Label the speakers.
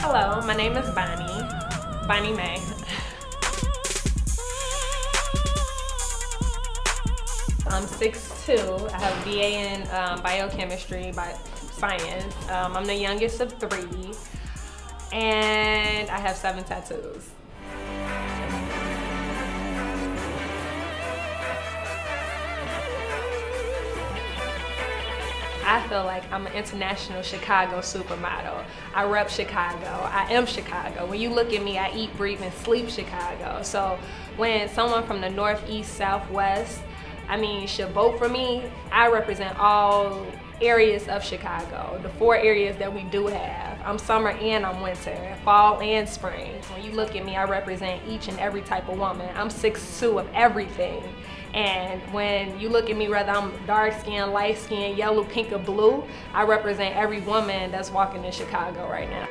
Speaker 1: Hello, my name is Bonnie May. I'm 6'2". I have a BA in biochemistry by science. I'm the youngest of 3, and I have 7 tattoos. I feel like I'm an international Chicago supermodel. I rep Chicago. I am Chicago. When you look at me, I eat, breathe, and sleep Chicago. So when someone from the Northeast, Southwest, should vote for me, I represent all areas of Chicago, the 4 areas that we do have. I'm summer and I'm winter, fall and spring. When you look at me, I represent each and every type of woman. I'm 6'2" of everything. And when you look at me, whether I'm dark skin, light skin, yellow, pink, or blue, I represent every woman that's walking in Chicago right now.